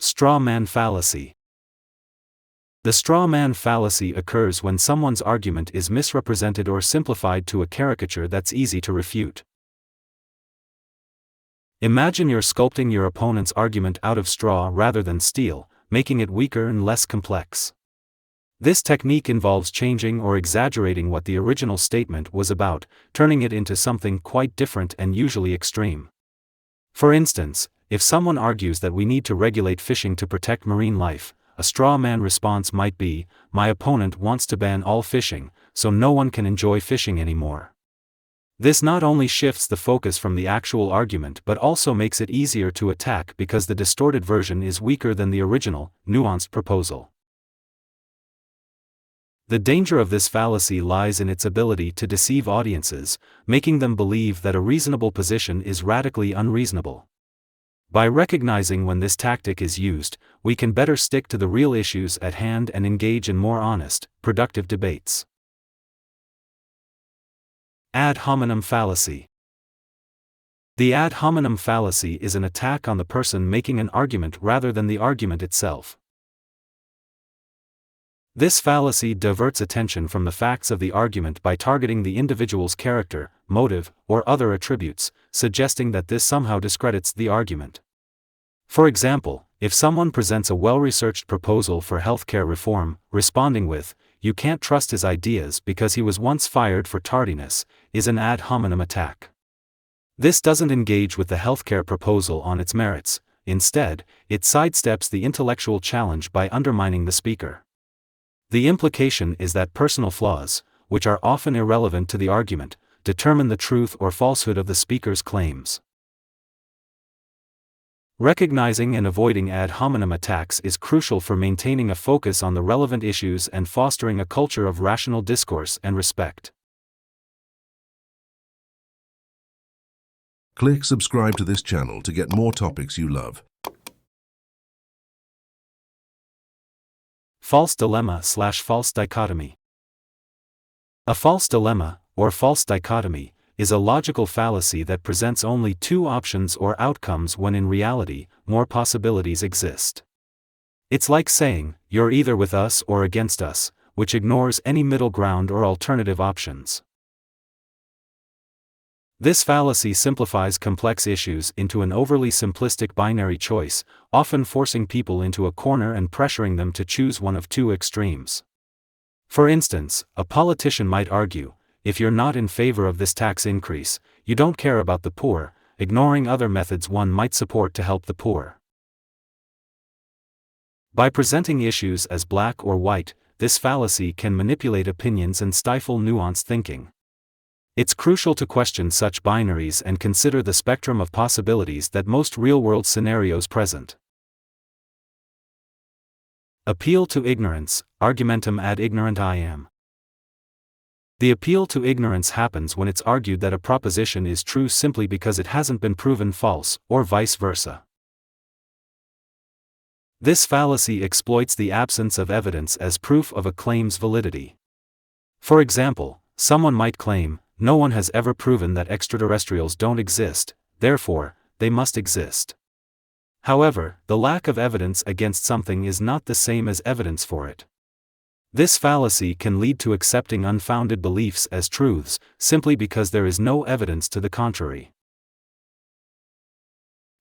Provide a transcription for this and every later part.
Straw man fallacy. The straw man fallacy occurs when someone's argument is misrepresented or simplified to a caricature that's easy to refute. Imagine you're sculpting your opponent's argument out of straw rather than steel, making it weaker and less complex. This technique involves changing or exaggerating what the original statement was about, turning it into something quite different and usually extreme. For instance, if someone argues that we need to regulate fishing to protect marine life, a straw man response might be, "My opponent wants to ban all fishing, so no one can enjoy fishing anymore." This not only shifts the focus from the actual argument but also makes it easier to attack because the distorted version is weaker than the original, nuanced proposal. The danger of this fallacy lies in its ability to deceive audiences, making them believe that a reasonable position is radically unreasonable. By recognizing when this tactic is used, we can better stick to the real issues at hand and engage in more honest, productive debates. Ad hominem fallacy. The ad hominem fallacy is an attack on the person making an argument rather than the argument itself. This fallacy diverts attention from the facts of the argument by targeting the individual's character, motive, or other attributes, suggesting that this somehow discredits the argument. For example, if someone presents a well-researched proposal for healthcare reform, responding with, "You can't trust his ideas because he was once fired for tardiness," is an ad hominem attack. This doesn't engage with the healthcare proposal on its merits. Instead, it sidesteps the intellectual challenge by undermining the speaker. The implication is that personal flaws, which are often irrelevant to the argument, determine the truth or falsehood of the speaker's claims. Recognizing and avoiding ad hominem attacks is crucial for maintaining a focus on the relevant issues and fostering a culture of rational discourse and respect. Click subscribe to this channel to get more topics you love. False dilemma/false dichotomy. A false dilemma, or false dichotomy, is a logical fallacy that presents only two options or outcomes when in reality, more possibilities exist. It's like saying, "You're either with us or against us," which ignores any middle ground or alternative options. This fallacy simplifies complex issues into an overly simplistic binary choice, often forcing people into a corner and pressuring them to choose one of two extremes. For instance, a politician might argue, "If you're not in favor of this tax increase, you don't care about the poor," ignoring other methods one might support to help the poor. By presenting issues as black or white, this fallacy can manipulate opinions and stifle nuanced thinking. It's crucial to question such binaries and consider the spectrum of possibilities that most real-world scenarios present. Appeal to ignorance, argumentum ad ignorantiam. The appeal to ignorance happens when it's argued that a proposition is true simply because it hasn't been proven false, or vice versa. This fallacy exploits the absence of evidence as proof of a claim's validity. For example, someone might claim, "No one has ever proven that extraterrestrials don't exist, therefore, they must exist." However, the lack of evidence against something is not the same as evidence for it. This fallacy can lead to accepting unfounded beliefs as truths, simply because there is no evidence to the contrary.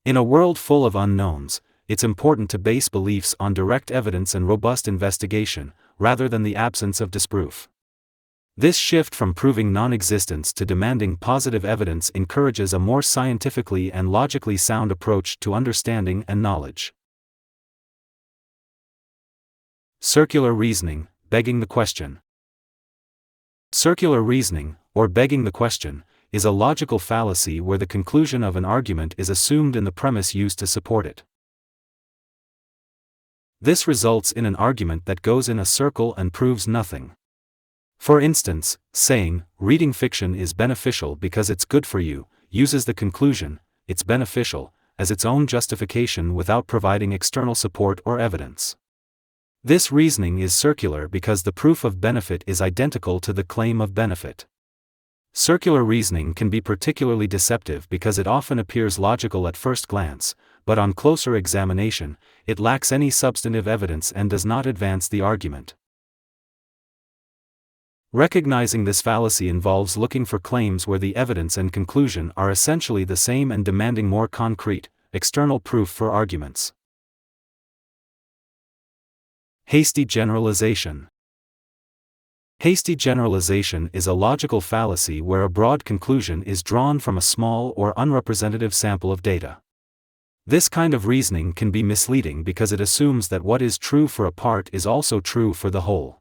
In a world full of unknowns, it's important to base beliefs on direct evidence and robust investigation, rather than the absence of disproof. This shift from proving non-existence to demanding positive evidence encourages a more scientifically and logically sound approach to understanding and knowledge. Circular reasoning, begging the question. Circular reasoning, or begging the question, is a logical fallacy where the conclusion of an argument is assumed in the premise used to support it. This results in an argument that goes in a circle and proves nothing. For instance, saying, "Reading fiction is beneficial because it's good for you," uses the conclusion, "it's beneficial," as its own justification without providing external support or evidence. This reasoning is circular because the proof of benefit is identical to the claim of benefit. Circular reasoning can be particularly deceptive because it often appears logical at first glance, but on closer examination, it lacks any substantive evidence and does not advance the argument. Recognizing this fallacy involves looking for claims where the evidence and conclusion are essentially the same and demanding more concrete, external proof for arguments. Hasty generalization. Hasty generalization is a logical fallacy where a broad conclusion is drawn from a small or unrepresentative sample of data. This kind of reasoning can be misleading because it assumes that what is true for a part is also true for the whole.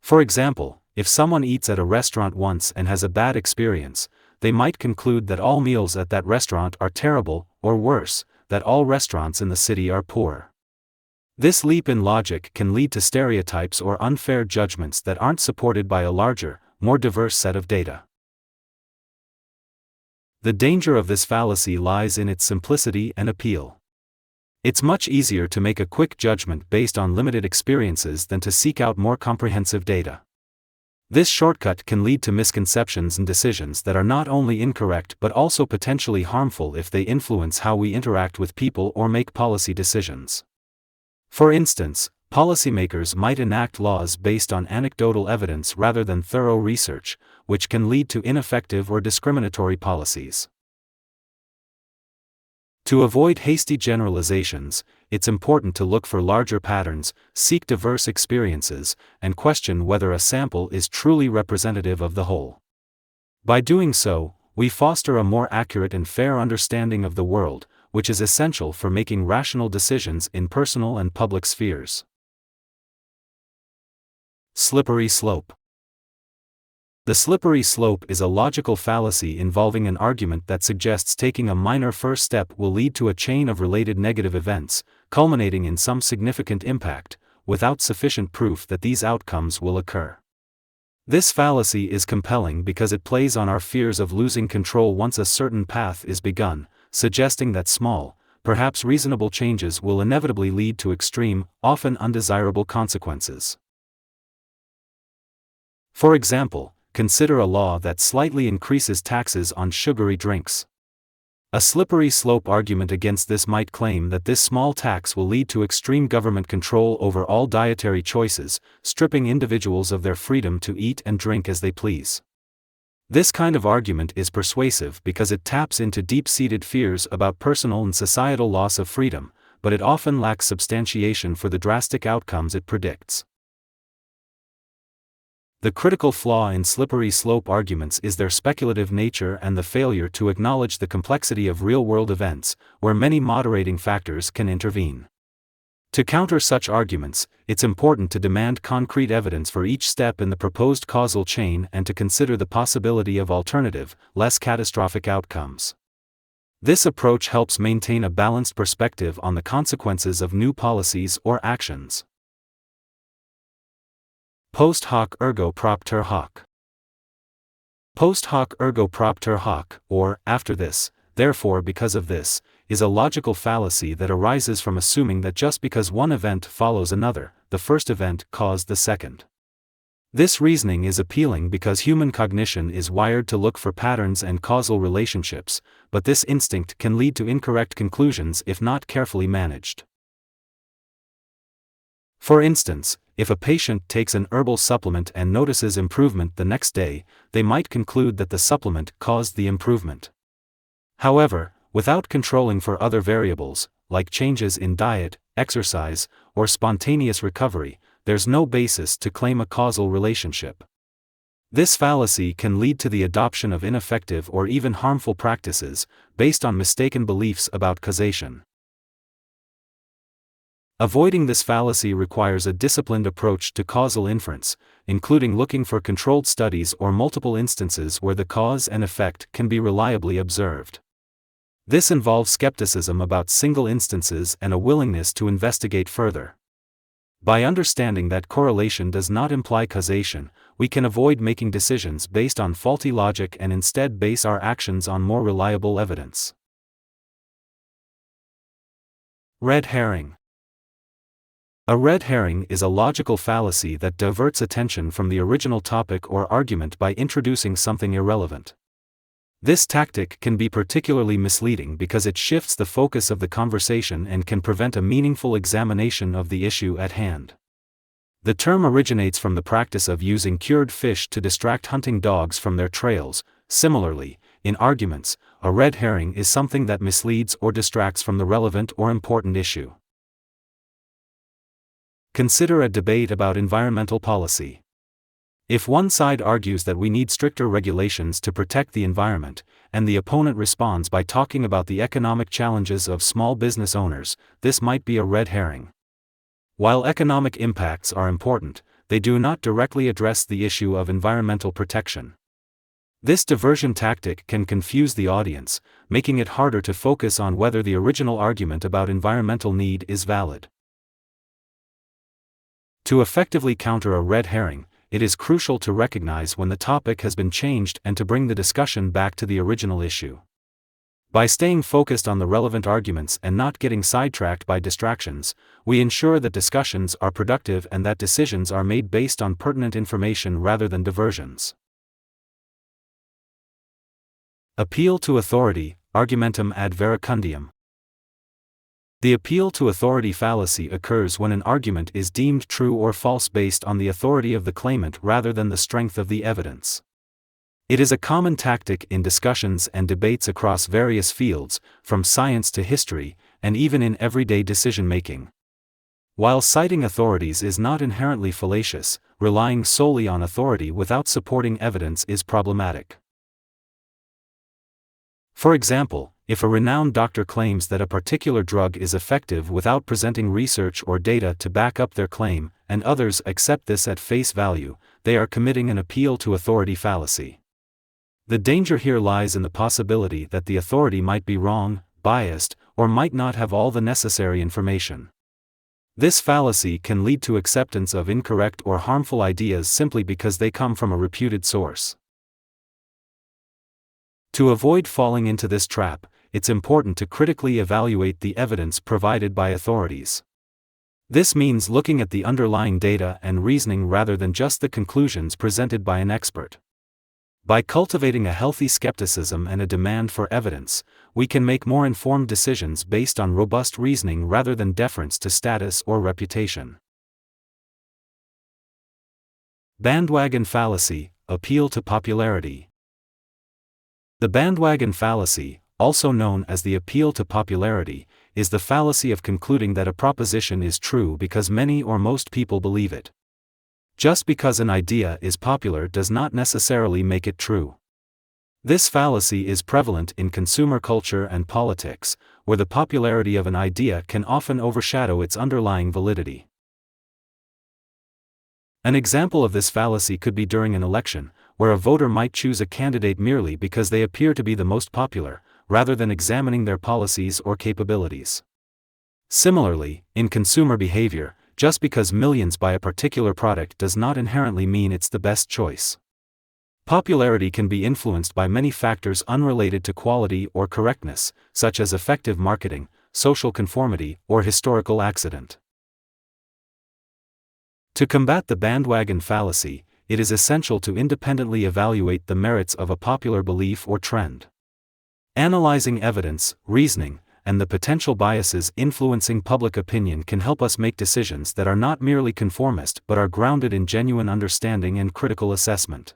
For example, if someone eats at a restaurant once and has a bad experience, they might conclude that all meals at that restaurant are terrible, or worse, that all restaurants in the city are poor. This leap in logic can lead to stereotypes or unfair judgments that aren't supported by a larger, more diverse set of data. The danger of this fallacy lies in its simplicity and appeal. It's much easier to make a quick judgment based on limited experiences than to seek out more comprehensive data. This shortcut can lead to misconceptions and decisions that are not only incorrect but also potentially harmful if they influence how we interact with people or make policy decisions. For instance, policymakers might enact laws based on anecdotal evidence rather than thorough research, which can lead to ineffective or discriminatory policies. To avoid hasty generalizations, it's important to look for larger patterns, seek diverse experiences, and question whether a sample is truly representative of the whole. By doing so, we foster a more accurate and fair understanding of the world, which is essential for making rational decisions in personal and public spheres. Slippery slope. The slippery slope is a logical fallacy involving an argument that suggests taking a minor first step will lead to a chain of related negative events, culminating in some significant impact, without sufficient proof that these outcomes will occur. This fallacy is compelling because it plays on our fears of losing control once a certain path is begun, suggesting that small, perhaps reasonable changes will inevitably lead to extreme, often undesirable consequences. For example, consider a law that slightly increases taxes on sugary drinks. A slippery slope argument against this might claim that this small tax will lead to extreme government control over all dietary choices, stripping individuals of their freedom to eat and drink as they please. This kind of argument is persuasive because it taps into deep-seated fears about personal and societal loss of freedom, but it often lacks substantiation for the drastic outcomes it predicts. The critical flaw in slippery slope arguments is their speculative nature and the failure to acknowledge the complexity of real-world events, where many moderating factors can intervene. To counter such arguments, it's important to demand concrete evidence for each step in the proposed causal chain and to consider the possibility of alternative, less catastrophic outcomes. This approach helps maintain a balanced perspective on the consequences of new policies or actions. Post hoc ergo propter hoc. Post hoc ergo propter hoc, or, after this, therefore because of this, is a logical fallacy that arises from assuming that just because one event follows another, the first event caused the second. This reasoning is appealing because human cognition is wired to look for patterns and causal relationships, but this instinct can lead to incorrect conclusions if not carefully managed. For instance, if a patient takes an herbal supplement and notices improvement the next day, they might conclude that the supplement caused the improvement. However, without controlling for other variables, like changes in diet, exercise, or spontaneous recovery, there's no basis to claim a causal relationship. This fallacy can lead to the adoption of ineffective or even harmful practices, based on mistaken beliefs about causation. Avoiding this fallacy requires a disciplined approach to causal inference, including looking for controlled studies or multiple instances where the cause and effect can be reliably observed. This involves skepticism about single instances and a willingness to investigate further. By understanding that correlation does not imply causation, we can avoid making decisions based on faulty logic and instead base our actions on more reliable evidence. Red herring. A red herring is a logical fallacy that diverts attention from the original topic or argument by introducing something irrelevant. This tactic can be particularly misleading because it shifts the focus of the conversation and can prevent a meaningful examination of the issue at hand. The term originates from the practice of using cured fish to distract hunting dogs from their trails. Similarly, in arguments, a red herring is something that misleads or distracts from the relevant or important issue. Consider a debate about environmental policy. If one side argues that we need stricter regulations to protect the environment, and the opponent responds by talking about the economic challenges of small business owners, this might be a red herring. While economic impacts are important, they do not directly address the issue of environmental protection. This diversion tactic can confuse the audience, making it harder to focus on whether the original argument about environmental need is valid. To effectively counter a red herring, it is crucial to recognize when the topic has been changed and to bring the discussion back to the original issue. By staying focused on the relevant arguments and not getting sidetracked by distractions, we ensure that discussions are productive and that decisions are made based on pertinent information rather than diversions. Appeal to authority, argumentum ad Verecundiam. The appeal to authority fallacy occurs when an argument is deemed true or false based on the authority of the claimant rather than the strength of the evidence. It is a common tactic in discussions and debates across various fields, from science to history, and even in everyday decision-making. While citing authorities is not inherently fallacious, relying solely on authority without supporting evidence is problematic. For example, if a renowned doctor claims that a particular drug is effective without presenting research or data to back up their claim, and others accept this at face value, they are committing an appeal to authority fallacy. The danger here lies in the possibility that the authority might be wrong, biased, or might not have all the necessary information. This fallacy can lead to acceptance of incorrect or harmful ideas simply because they come from a reputed source. To avoid falling into this trap, it's important to critically evaluate the evidence provided by authorities. This means looking at the underlying data and reasoning rather than just the conclusions presented by an expert. By cultivating a healthy skepticism and a demand for evidence, we can make more informed decisions based on robust reasoning rather than deference to status or reputation. Bandwagon fallacy, appeal to popularity. The bandwagon fallacy, also known as the appeal to popularity, is the fallacy of concluding that a proposition is true because many or most people believe it. Just because an idea is popular does not necessarily make it true. This fallacy is prevalent in consumer culture and politics, where the popularity of an idea can often overshadow its underlying validity. An example of this fallacy could be during an election, where a voter might choose a candidate merely because they appear to be the most popular, rather than examining their policies or capabilities. Similarly, in consumer behavior, just because millions buy a particular product does not inherently mean it's the best choice. Popularity can be influenced by many factors unrelated to quality or correctness, such as effective marketing, social conformity, or historical accident. To combat the bandwagon fallacy, it is essential to independently evaluate the merits of a popular belief or trend. Analyzing evidence, reasoning, and the potential biases influencing public opinion can help us make decisions that are not merely conformist but are grounded in genuine understanding and critical assessment.